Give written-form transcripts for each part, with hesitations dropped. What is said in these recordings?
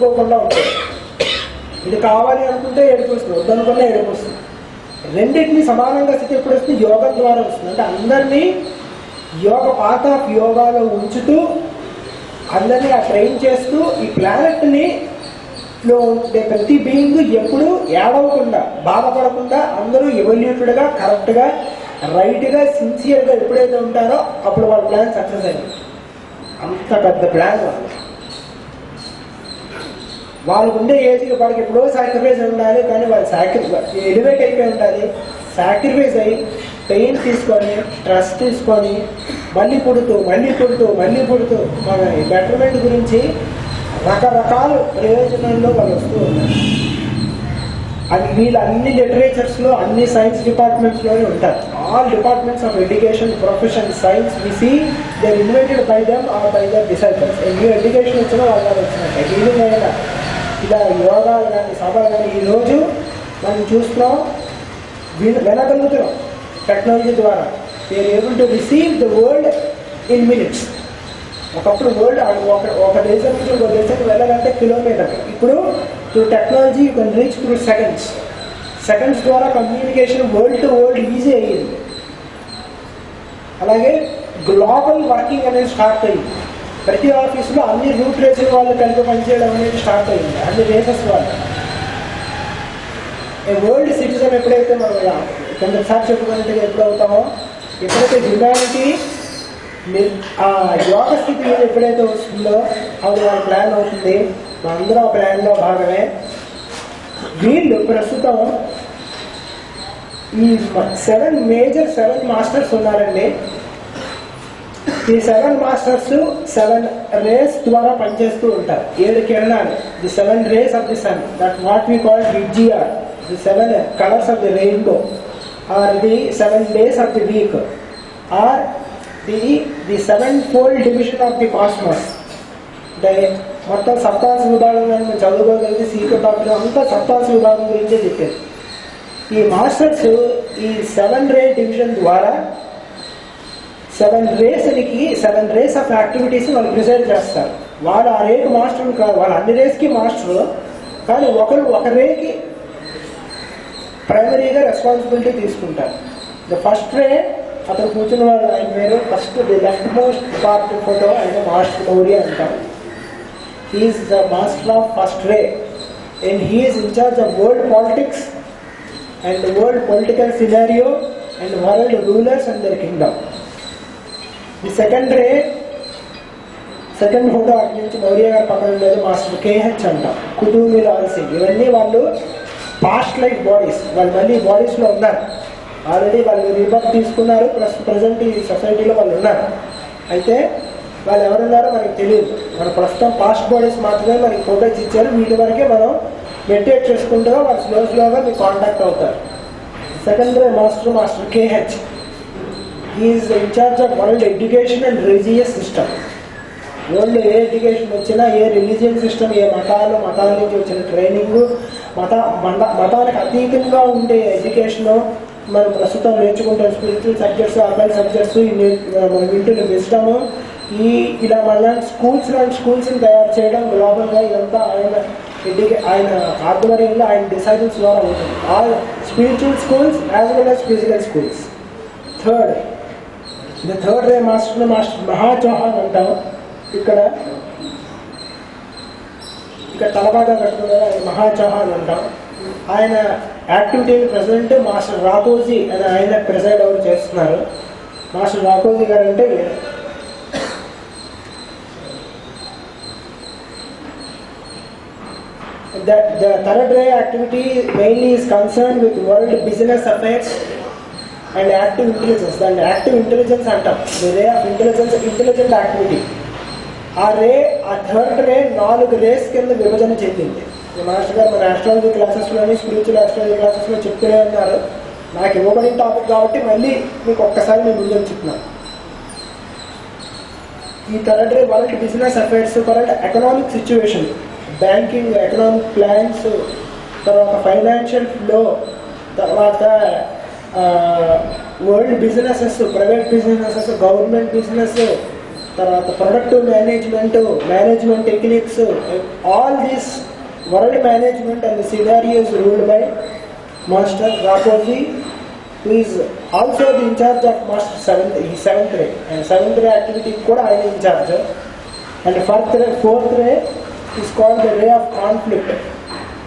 ఉంటుంది. ఇది కావాలి అనుకుంటే ఏడుపు వస్తుంది, వద్దనుకున్నా ఏడుపు వస్తుంది. రెండింటినీ సమానంగా స్థితి ఎప్పుడు వస్తుంది? యోగం ద్వారా వస్తుంది. అంటే అందరినీ పాత్ ఆఫ్ యోగాలో ఉంచుతూ అందరినీ ట్రైన్ చేస్తూ ఈ ప్లానెట్ని లో ఉండే ప్రతి బీయింగ్ ఎప్పుడు ఏడవకుండా బాధపడకుండా అందరూ ఎవల్యూటెడ్గా కరెక్ట్గా రైట్గా సిన్సియర్గా ఎప్పుడైతే ఉంటారో అప్పుడు వాళ్ళ ప్లాన్ సక్సెస్ అయింది. అంత పెద్ద ప్లాన్ వాళ్ళకు ఉండే ఏజ్కి వాళ్ళకి ఎప్పుడో సాక్రిఫైస్ ఉండాలి, కానీ వాళ్ళు ఎలివేట్ అయిపోయి ఉండాలి. సాక్రిఫైస్ అయ్యి పెయిన్ తీసుకొని స్ట్రెస్ తీసుకొని మళ్ళీ పుడుతూ మన బెటర్మెంట్ గురించి రకరకాల ప్రయోజనాల్లో వాళ్ళు వస్తూ ఉన్నారు. అది వీళ్ళు అన్ని లిటరేచర్స్లో అన్ని సైన్స్ డిపార్ట్మెంట్స్లోనే ఉంటారు. All departments of education, profession, science we see they invented by them or by their disciples. New education వచ్చినా వాళ్ళు వచ్చినట్టే హీలింగ్ అయినా ఇలా యోగాలు కానీ సభలు కానీ ఈరోజు మనం చూస్తున్నాం, వినగలుగుతున్నాం టెక్నాలజీ ద్వారా. They are able to receive the world in minutes. ఒకప్పుడు వరల్డ్ ఒక దేశం నుంచి ఇంకో దేశానికి వెళ్ళాలంటే కిలోమీటర్. ఇప్పుడు through technology you can reach through seconds ద్వారా communication world to world easy అయ్యింది. అలాగే గ్లోబల్ వర్కింగ్ అనేది స్టార్ట్ అయ్యింది. ప్రతి ఆఫీసులో అన్ని రూట్ రేసుల వాళ్ళు కలిపి పనిచేయడం అనేది స్టార్ట్ అయ్యింది, అన్ని రేసెస్ వాళ్ళు. వరల్డ్ సిటిజన్ ఎప్పుడైతే మనం కొంతసారి చెప్పుకున్నట్టుగా ఎప్పుడవుతామో, ఎప్పుడైతే హ్యుమానిటీ ఆ యోగ స్థితి ఎప్పుడైతే వస్తుందో అప్పుడు వాళ్ళ ప్లాన్ అవుతుంది. మనందరం ఆ ప్లాన్లో భాగమే. వీళ్ళు ప్రస్తుతం ఈ 7 మాస్టర్స్ ఉన్నారండి. ఈ 7 మాస్టర్స్ 7 రేస్ ద్వారా పనిచేస్తూ ఉంటారు. 7 కిరణాలు, the 7 rays of the sun, that what we call VIBGYOR, the 7 colours of the rainbow, or the 7 days of the week, or the 7-fold division of the cosmos. అంటే మొత్తం సప్తాహ విభాగం మనం చదువుకోగలిగితే సీక్రెట్ డాక్టర్ అంతా సప్తాహ విభాగం గురించే చెప్పారు. ఈ మాస్టర్స్ ఈ 7 రే డివిజన్ ద్వారా 7 రేస్ ఆఫ్ యాక్టివిటీస్ వాళ్ళు ప్రిసైడ్ చేస్తారు. వాళ్ళు ఆ రేకి మాస్టర్ కాదు, వాళ్ళు అన్ని రేస్కి మాస్టర్, కానీ ఒక రేకి ప్రైమరీగా రెస్పాన్సిబిలిటీ తీసుకుంటారు. ద ఫస్ట్ రే అతను కూర్చున్న వాళ్ళు ఆయన పేరు first the left most part photo ఆయన మాస్టర్ మౌర్య అంటారు. He is the master of first ray and he is in charge of world politics and world political scenario and world rulers and their kingdom. The second ray second photo అటు నుంచి మౌర్య గారు పక్కన ఉండేది master KH అంటాం, కుతుబ్ లాల్ సింగ్. ఇవన్నీ వాళ్ళు past life bodies, వాళ్ళు మళ్ళీ బాడీస్లో ఉన్నారు. ఆల్రెడీ వాళ్ళు రీబర్త్ తీసుకున్నారు, ప్లస్ ప్రజెంట్ ఈ సొసైటీలో వాళ్ళు ఉన్నారు. అయితే వాళ్ళు ఎవరున్నారో మనకి తెలియదు. మన ప్రస్తుతం పాస్ట్ బాడీస్ మాత్రమే మనకి ఫోటోస్ ఇచ్చారు. వీటి వరకే మనం మెడిటేట్ చేసుకుంటూ వాళ్ళు స్లోగా మీకు కాంటాక్ట్ అవుతారు. Second ray master KH, he is in charge of world education and religious system. World ఏ ఎడ్యుకేషన్ వచ్చినా, ఏ రిలీజియన్ సిస్టమ్, ఏ మతాల నుంచి వచ్చిన ట్రైనింగ్, మతానికి అతీతంగా ఉండే ఎడ్యుకేషను మనం ప్రస్తుతం నేర్చుకుంటాం. స్పిరిచువల్ సబ్జెక్ట్స్, అర్బన్ సబ్జెక్ట్స్ మనం వింటున్న విజ్డము, ఇలా మళ్ళీ స్కూల్స్ని తయారు చేయడం గ్లోబల్గా ఇదంతా ఆయన ఆధ్వర్యంలో ఆయన డిసైబుల్స్ ద్వారా ఉంటుంది. All spiritual schools as well as physical schools. Third రే మాస్టర్ మహా చౌహాన్ అంటాం. ఇక్కడ తలబాగా కట్టుకునే మహా చౌహాన్ అంటాం. ఆయన యాక్టివిటీని ప్రెసిడెంట్ మాస్టర్ రాకోజీ అని ఆయన ప్రెసైడ్ ఎవరు చేస్తున్నారు. మాస్టర్ రాకోజీ గారు అంటే the third ray activity mainly is concerned with world business affairs and active intelligence. Then active intelligence అంటాం. The ray of intelligent activity. ఆ థర్డ్ రే 4 రేస్ కింద విభజన చెందింది. మాస్టర్ గారు మన ఆస్ట్రాలజీ క్లాసెస్లోని స్పిరిచువల్ ఆస్ట్రాలజీ క్లాసెస్లో చెప్తూనే ఉన్నారు. నాకు ఇవ్వబడిన టాపిక్ కాబట్టి మళ్ళీ మీకు ఒక్కసారి నేను ముందు చెప్తున్నాను. ఈ third ray world business affairs, world economic situation, banking, economic plans, తర్వాత ఫైనాన్షియల్ ఫ్లో, తర్వాత world businesses, private businesses, government business, తర్వాత productive management techniques, all this world management and scenarios ruled by master Rakoczi, who is also the in charge of master seventh ray, and seventh ray activity కూడా ఆయన in charge. And fourth ray is called the ray of conflict,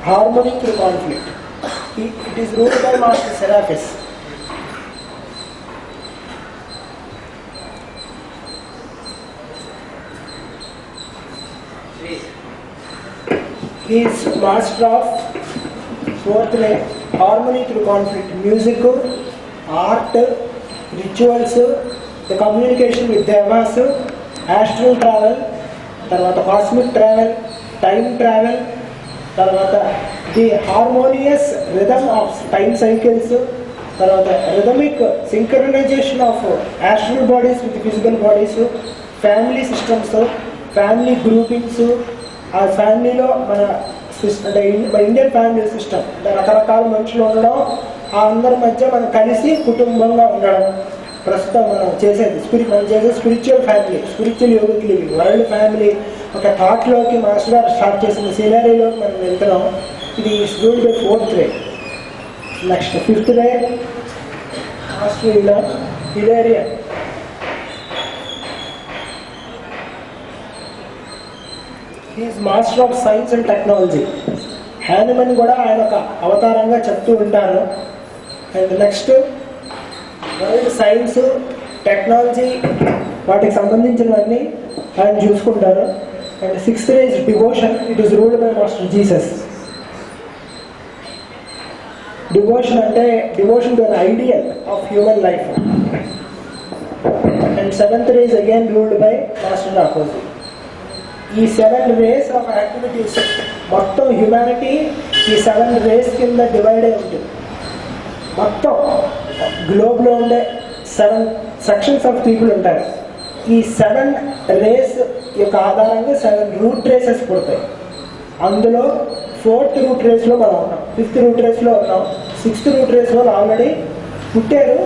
harmony through conflict. It is ruled by Master Serapis. He is master of fourth ray, harmony through conflict, music, art, rituals, the communication with devas, astral travel, తర్వాత cosmic travel, time travel, తర్వాత the harmonious rhythm of time cycles, తర్వాత rhythmic synchronization of astral bodies with physical bodies, family systems, family groupings, ఆ ఫ్యామిలీలో మన Indian family system రకరకాల మనుషులు ఉండడం, ఆ అందరి మధ్య మనం కలిసి కుటుంబంగా ఉండడం, ప్రస్తుతం మనం చేసేది spiritual family, spiritual yogic living, world family ఒక థాట్లోకి మాస్టర్ గారు స్టార్ట్ చేసిన సినారీలోకి మనం వెళ్తున్నాం. ఇది ruled by fourth ray. Next fifth ray master Hilarion. He is master of science and technology. Hanuman కూడా ఆయన ఒక అవతారంగా చెప్తూ ఉంటారు. And next world science technology వాటికి సంబంధించినవన్నీ ఆయన చూసుకుంటారు. And sixth ray is devotion. It is ruled by master Jesus. Devotion అంటే devotion to an ideal of human life. And seventh ray is again ruled by master Rakoczi. ఈ 7 rays of activities మొత్తం humanity ఈ 7 race కింద divide అయి ఉంటుంది. మొత్తం గ్లోబ్లో ఉండే 7 sections of people ఉంటారు. ఈ 7 రేస్ యొక్క ఆధారంగా 7 రూట్ రేసెస్ పుడతాయి. అందులో 4th రూట్ రేస్లో మనం ఉన్నాం, 5th రూట్ రేస్లో ఉన్నాం, 6th రూట్ రేస్లో ఆల్రెడీ పుట్టారు.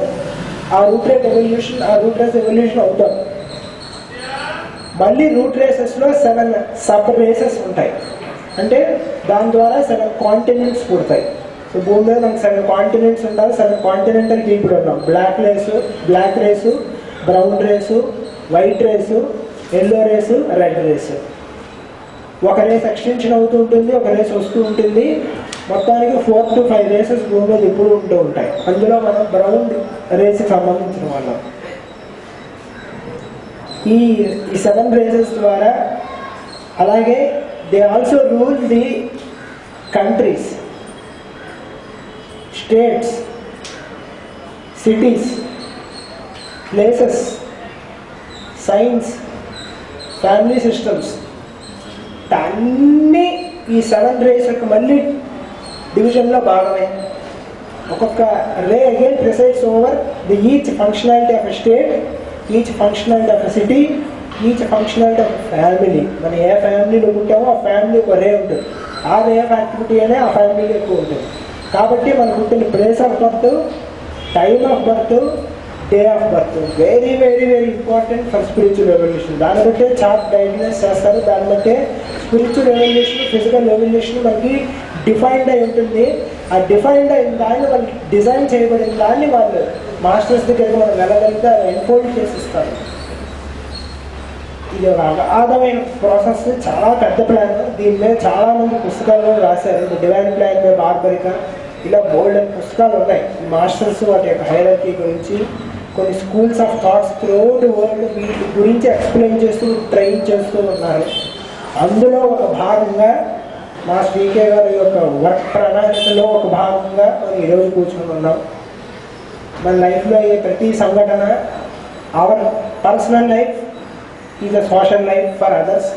ఆ రూట్ రేస్ ఎవల్యూషన్ అవుతారు. మళ్ళీ రూట్ రేసెస్లో 7 సబ్ రేసెస్ ఉంటాయి. అంటే దాని ద్వారా 7 కాంటినెంట్స్ పుడతాయి. సో భూమి మీద మనకు 7 కాంటినెంట్స్ ఉంటాయి. 7 కాంటినెంటల్ పీపుల్ ఉన్నాం. Black race, brown race, white race, yellow race, red race. ఒక రేస్ ఎక్స్టెన్షన్ అవుతూ ఉంటుంది, ఒక రేస్ వస్తూ ఉంటుంది. మొత్తానికి 4 to 5 రేసెస్ భూమి మీద ఇప్పుడు ఉంటూ ఉంటాయి. అందులో మనం బ్రౌన్ రేస్కి సంబంధించిన వాళ్ళం. ఈ 7 రేసెస్ ద్వారా అలాగే they also rule the countries, states, cities, places, science, family systems అన్నీ ఈ 7 రేస్ యొక్క మళ్ళీ డివిజన్లో భాగమే. ఒక్కొక్క ray again presides over the each functionality of a state, each functionality of city, each functionality of family. మనం ఏ ఫ్యామిలీలో పుట్టామో ఆ ఫ్యామిలీ ఒక రే ఉంటుంది. ఆ రే ఆఫ్ యాక్టివిటీ అనే ఆ ఫ్యామిలీలో ఎక్కువ ఉంటుంది. కాబట్టి మనం పుట్టిన place of birth, time of birth, day of birth very very very important for spiritual evolution. దాన్ని బట్టే చార్ట్ డయాగ్నోస్ చేస్తారు. దాన్ని బట్టే స్పిరిచువల్ ఎవల్యూషన్, ఫిజికల్ ఎవల్యూషన్ మనకి డిఫైన్డ్ అయి ఉంటుంది. ఆ డిఫైన్డ్ అయిన దాన్ని వాళ్ళు డిజైన్ చేయబడిన దాన్ని వాళ్ళు మాస్టర్స్ దగ్గరికి మనం వెళ్ళగలిగితే ఎన్ఫోల్డ్ చేసిస్తారు. ఇది ఒక అగాధమైన ప్రాసెస్, చాలా పెద్ద ప్లాన్. దీని మీద చాలామంది పుస్తకాలు రాశారు. ది డివైన్ ప్లాన్ బై బార్బరికా, ఇలా బోల్డ్ అని పుస్తకాలు ఉన్నాయి. మాస్టర్స్ వాటి యొక్క హైరార్కీ గురించి, కొన్ని schools of thoughts throughout the world వీటి గురించి ఎక్స్ప్లెయిన్ చేస్తూ ట్రైన్ చేస్తూ ఉన్నారు. అందులో ఒక భాగంగా మా శ్రీకే గారి యొక్క వర్క్ ప్రణాళికలో ఒక భాగంగా మనం ఈరోజు కూర్చొని ఉన్నాం. మన లైఫ్లో అయ్యే ప్రతి సంఘటన, our personal life is a social life for others,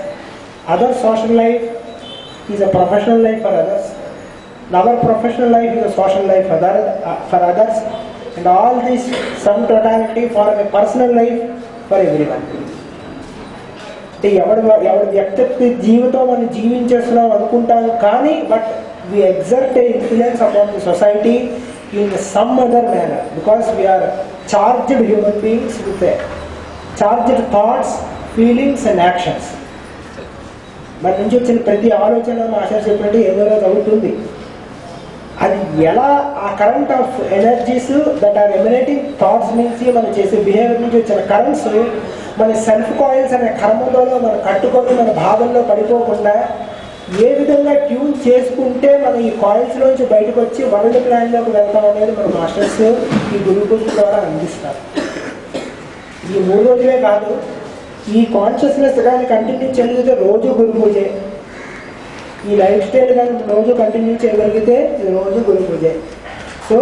other social life is a professional life for others, our professional life is a social life for others, and all this sum totality for a personal life for everyone. అంటే ఎవరి వ్యక్తిత్వ జీవితం మనం జీవించేస్తున్నాం అనుకుంటాం, కానీ but we exert a influence upon the society in some other manner, because we are charged human beings with charged thoughts, feelings and actions. మన నుంచి వచ్చిన ప్రతి ఆలోచన మాస్టర్ చెప్పినట్టు ఏదో రోజు అవుతుంది. అది ఎలా ఆ current of energies that are emanating thoughts నుంచి మనం చేసే బిహేవియర్ నుంచి వచ్చిన కరెంట్స్ మన సెల్ఫ్ కాయిల్స్ అనే కర్మలో మనం కట్టుకొని మన బాధల్లో పడిపోకుండా ఏ విధంగా ట్యూన్ చేసుకుంటే మనం ఈ కాయిల్స్లోంచి బయటకు వచ్చి వరల్డ్ ప్లాన్లోకి వెళ్తాం అనేది మన మాస్టర్స్ ఈ గురు పూజ ద్వారా అందిస్తారు. ఈ 3 రోజులే కాదు, ఈ కాన్షియస్నెస్ కానీ కంటిన్యూ చేయగలిగితే రోజు గురు పూజే, ఈ లైఫ్ స్టైల్ కానీ రోజు కంటిన్యూ చేయగలిగితే ఇది రోజు గురు పూజే. సో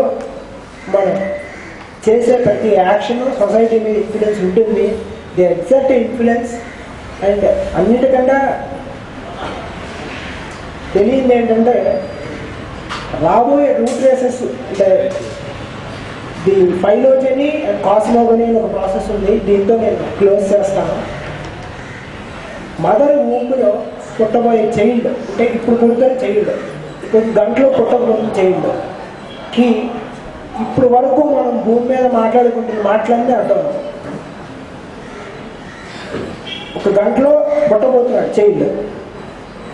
మనం చేసే ప్రతి యాక్షన్ సొసైటీ మీద ఇన్ఫ్లుయెన్స్ ఉంటుంది. The exact influence. అండ్ అన్నిటికన్నా తెలియదు ఏంటంటే రాబోయే రూట్ రేసెస్ అంటే ది ఫైలోజనీ అండ్ కాస్మోగనీ అని ఒక ప్రాసెస్ ఉంది. దీంతో నేను క్లోజ్ చేస్తాను. మదర్ ఊపులో పుట్టబోయే చైల్డ్ అంటే ఇప్పుడు పుడుతున్న చైల్డ్, కొన్ని గంటలో పుట్టబోతున్న చైల్డ్కి ఇప్పుడు వరకు మనం భూమి మీద మాట్లాడుకుంటున్న మాటలన్నీ అర్థం. ఒక గంటలో పుట్టబోతున్నాడు చైల్డ్,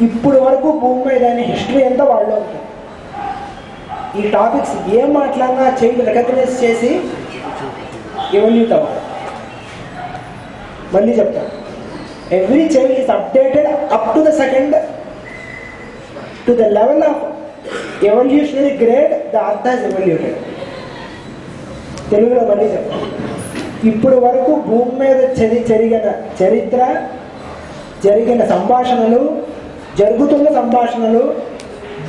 ఇప్పుడు వరకు భూమి మీద హిస్టరీ అంతా వాళ్ళు ఉంటుంది. ఈ టాపిక్స్ ఏం మాట్లాడినా చైల్డ్ రికగ్నైజ్ చేసి ఎవల్యూట్ అవ్వాలి. మళ్ళీ చెప్తాను, every child is updated up to the second to the level of evolutionary grade the earth has evoluted. తెలుగులో మళ్ళీ చెప్తాను, ఇప్పుడు వరకు భూమి మీద జరిగిన చరిత్ర, జరిగిన సంభాషణలు, జరుగుతున్న సంభాషణలు,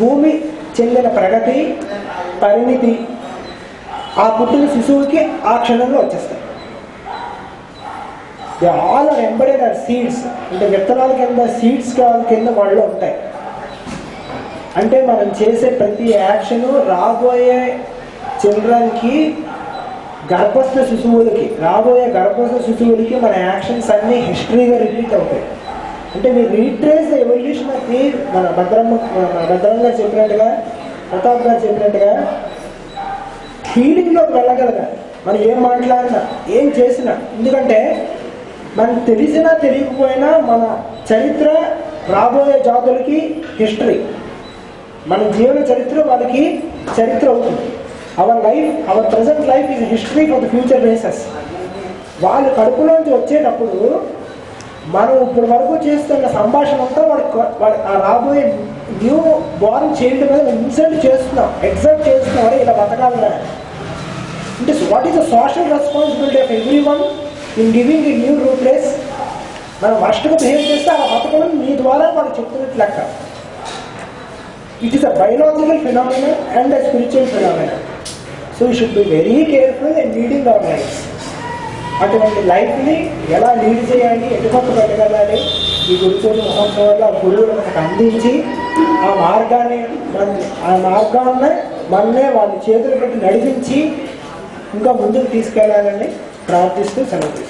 భూమి చెందిన ప్రగతి, పరిణితి ఆ పుట్టిన శిశువుకి ఆ క్షణంలో వచ్చేస్తాయి. They all are embedded or seeds. అంటే విత్తనాల కింద సీడ్స్ కింద వాళ్ళు ఉంటాయి. అంటే మనం చేసే ప్రతి యాక్షను రాబోయే చిల్డ్రన్కి, గర్భస్థ శిశువులకి, రాబోయే గర్భస్థ శిశువులకి మన యాక్షన్స్ అన్నీ హిస్టరీగా రిపీట్ అవుతాయి. అంటే మీరు retrace the evolution of the మన భద్రం గారు చెప్పినట్టుగా, ప్రతాప్ గారు చెప్పినట్టుగా హీలింగ్లోకి వెళ్ళగలగాలి. మనం ఏం మాట్లాడినా ఏం చేసినా. ఎందుకంటే మనకు తెలిసినా తెలియకపోయినా మన చరిత్ర రాబోయే జాతులకి హిస్టరీ, మన జీవన చరిత్ర వాళ్ళకి చరిత్ర అవుతుంది. Our life, our present life is history for the future races. వాళ్ళు కడుపులోంచి వచ్చేటప్పుడు మనం ఇప్పుడు వరకు చేస్తున్న సంభాషణ అంతా వాడు ఆ రాబోయే న్యూ బార్న్ చైల్డ్ మీద ఇన్సల్ట్ చేస్తున్నాం, ఎగ్జాక్ట్ చేస్తున్నాం. ఇలా బతకాలన్నా అంటే what is the social responsibility of every one in giving a new root race. మనం వర్స్ట్గా బిహేవ్ చేస్తే ఆ బతకడం మీ ద్వారా వాళ్ళు చెప్తున్నట్టు లెక్క. It is a biological phenomena and a spiritual phenomena. So you should be very careful in leading our lifes. అటువంటి లైఫ్ని ఎలా లీడ్ చేయాలి, ఎటుపక్క పెట్టగలాలి, ఈ గురుపూజ మహోత్సవాల్లో ఆ గురువులు మనకు అందించి ఆ మార్గాన్ని మననే వాళ్ళ చేతులు పెట్టి నడిపించి ఇంకా ముందుకు తీసుకెళ్లాలని ప్రార్థిస్తూ సెలవు.